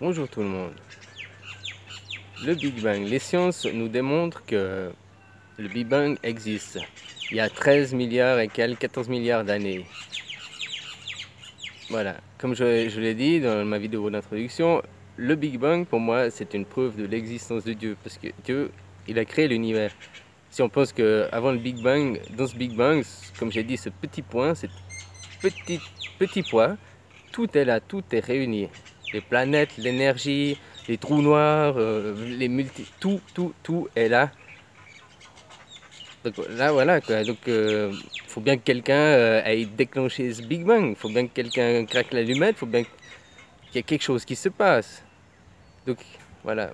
Bonjour tout le monde. Le Big Bang. Les sciences nous démontrent que le Big Bang existe. Il y a 13 milliards et quelques 14 milliards d'années. Voilà. Comme je l'ai dit dans ma vidéo d'introduction, le Big Bang pour moi c'est une preuve de l'existence de Dieu. Parce que Dieu, il a créé l'univers. Si on pense qu'avant le Big Bang, dans ce Big Bang, comme j'ai dit, ce petit point, ce petit point, tout est là, tout est réuni. Les planètes, l'énergie, les trous noirs, tout est là. Donc là, voilà quoi. Donc, faut bien que quelqu'un aille déclencher ce Big Bang. Faut bien que quelqu'un craque l'allumette. Faut bien qu'il y ait quelque chose qui se passe. Donc, voilà.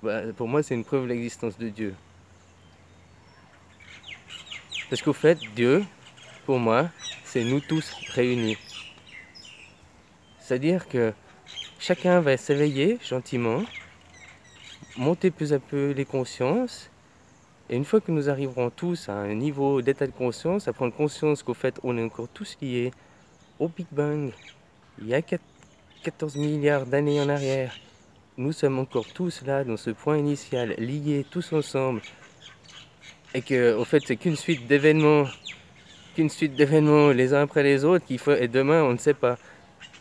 Bah, pour moi, c'est une preuve de l'existence de Dieu. Parce qu'au fait, Dieu, pour moi, c'est nous tous réunis. C'est-à-dire que chacun va s'éveiller gentiment, monter peu à peu les consciences, et une fois que nous arriverons tous à un niveau d'état de conscience, à prendre conscience qu'au fait on est encore tous liés au Big Bang, il y a 14 milliards d'années en arrière, nous sommes encore tous là dans ce point initial, liés tous ensemble, et que au fait c'est qu'une suite d'événements les uns après les autres, et demain on ne sait pas.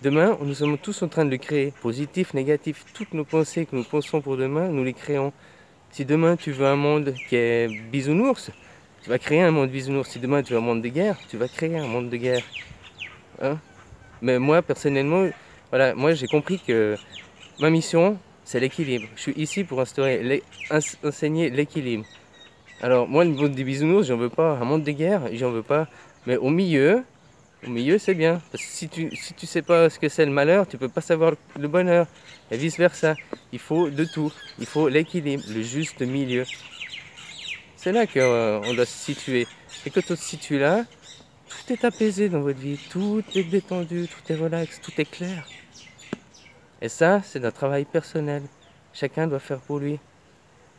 Demain, nous sommes tous en train de le créer, positif, négatif, toutes nos pensées que nous pensons pour demain, nous les créons. Si demain tu veux un monde qui est bisounours, tu vas créer un monde bisounours. Si demain tu veux un monde de guerre, tu vas créer un monde de guerre. Hein? Mais moi, personnellement, voilà, moi j'ai compris que ma mission, c'est l'équilibre. Je suis ici pour enseigner l'équilibre. Alors moi, le monde des bisounours, j'en veux pas. Un monde de guerre, j'en veux pas. Mais au milieu, c'est bien. Parce que si tu sais pas ce que c'est le malheur, tu peux pas savoir le bonheur. Et vice versa. Il faut de tout. Il faut l'équilibre, le juste milieu. C'est là qu'on doit se situer. Et quand on se situe là, tout est apaisé dans votre vie. Tout est détendu, tout est relax, tout est clair. Et ça, c'est un travail personnel. Chacun doit faire pour lui.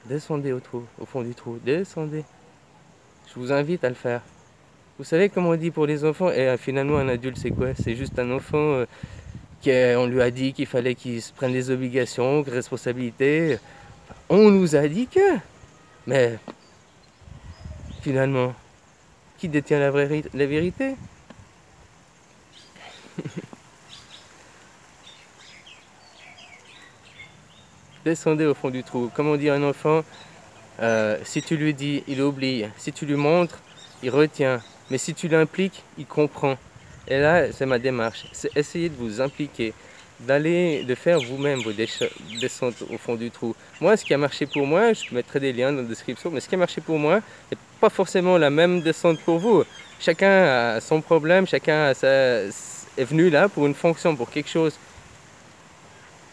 Descendez au fond du trou. Descendez. Je vous invite à le faire. Vous savez comment on dit pour les enfants, et finalement un adulte c'est quoi? C'est juste un enfant on lui a dit qu'il fallait qu'il se prenne des obligations, des responsabilités. On nous a dit que. Mais finalement, qui détient la vérité? Descendez au fond du trou. Comme on dit à un enfant, si tu lui dis, il oublie. Si tu lui montres, il retient. Mais si tu l'impliques, il comprend. Et là, c'est ma démarche. C'est essayer de vous impliquer, de faire vous-même vos descentes au fond du trou. Moi, ce qui a marché pour moi, je mettrai des liens dans la description, mais ce qui a marché pour moi n'est pas forcément la même descente pour vous. Chacun a son problème, est venu là pour une fonction, pour quelque chose.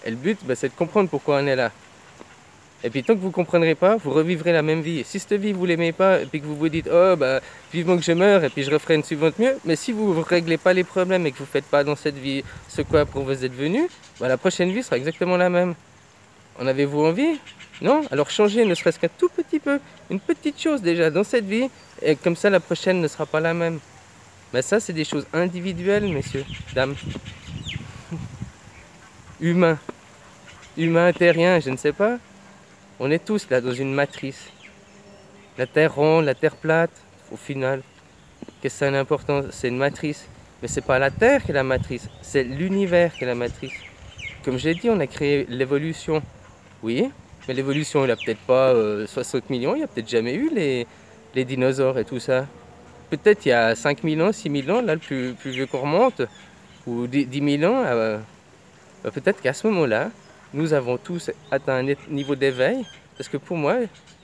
Et le but, c'est de comprendre pourquoi on est là. Et puis tant que vous ne comprendrez pas, vous revivrez la même vie. Si cette vie vous l'aimez pas, et puis que vous vous dites oh vivement que je meure et puis je referai une suivante mieux, mais si vous ne réglez pas les problèmes et que vous ne faites pas dans cette vie ce quoi pour vous êtes venu, la prochaine vie sera exactement la même. En avez-vous envie? Non? Alors changez ne serait-ce qu'un tout petit peu, une petite chose déjà dans cette vie, et comme ça la prochaine ne sera pas la même. Mais ça c'est des choses individuelles, messieurs, dames. Humains. Humains, terriens, je ne sais pas. On est tous là dans une matrice. La terre ronde, la terre plate, au final, qu'est-ce que ça a d'important? C'est une matrice. Mais c'est pas la terre qui est la matrice, c'est l'univers qui est la matrice. Comme j'ai dit, on a créé l'évolution. Oui, mais l'évolution, il a peut-être pas 60 millions, il n'y a peut-être jamais eu les dinosaures et tout ça. Peut-être il y a 5000 ans, 6000 ans, là le plus vieux qu'on remonte, ou 10 000 ans, peut-être qu'à ce moment-là, nous avons tous atteint un niveau d'éveil, parce que pour moi,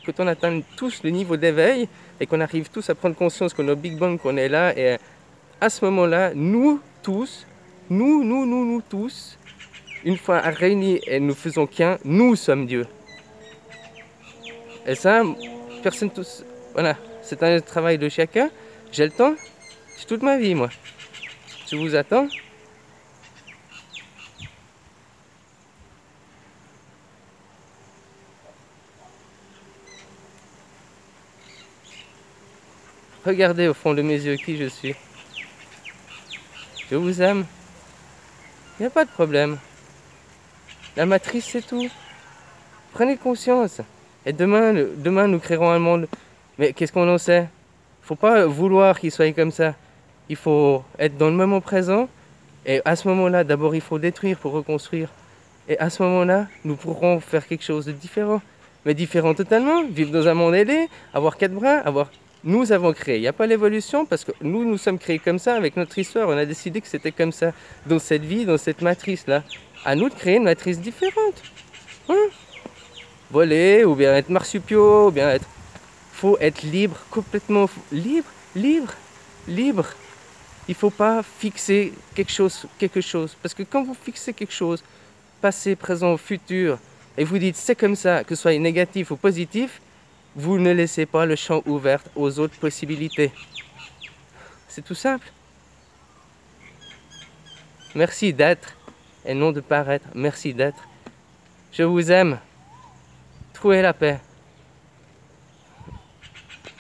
quand on atteint tous le niveau d'éveil et qu'on arrive tous à prendre conscience qu'on est au Big Bang, qu'on est là, et à ce moment-là, nous tous, nous tous, une fois réunis et nous faisons qu'un, nous sommes Dieu. Et ça, personne tous, voilà, c'est un travail de chacun. J'ai le temps, c'est toute ma vie moi. Je vous attends. Regardez au fond de mes yeux qui je suis. Je vous aime. Il n'y a pas de problème. La matrice, c'est tout. Prenez conscience. Et demain, nous créerons un monde. Mais qu'est-ce qu'on en sait? Faut pas vouloir qu'il soit comme ça. Il faut être dans le moment présent. Et à ce moment-là, d'abord, il faut détruire pour reconstruire. Et à ce moment-là, nous pourrons faire quelque chose de différent. Mais différent totalement. Vivre dans un monde ailé, avoir 4 bras, avoir... Nous avons créé. Il n'y a pas l'évolution parce que nous sommes créés comme ça avec notre histoire. On a décidé que c'était comme ça. Dans cette vie, dans cette matrice-là. À nous de créer une matrice différente. Hein? Voler, ou bien être marsupiaux, ou bien être... Faut être libre, complètement libre, libre, libre. Il ne faut pas fixer quelque chose. Parce que quand vous fixez quelque chose, passé, présent, futur, et vous dites c'est comme ça, que ce soit négatif ou positif, vous ne laissez pas le champ ouvert aux autres possibilités. C'est tout simple. Merci d'être et non de paraître. Merci d'être. Je vous aime. Trouvez la paix.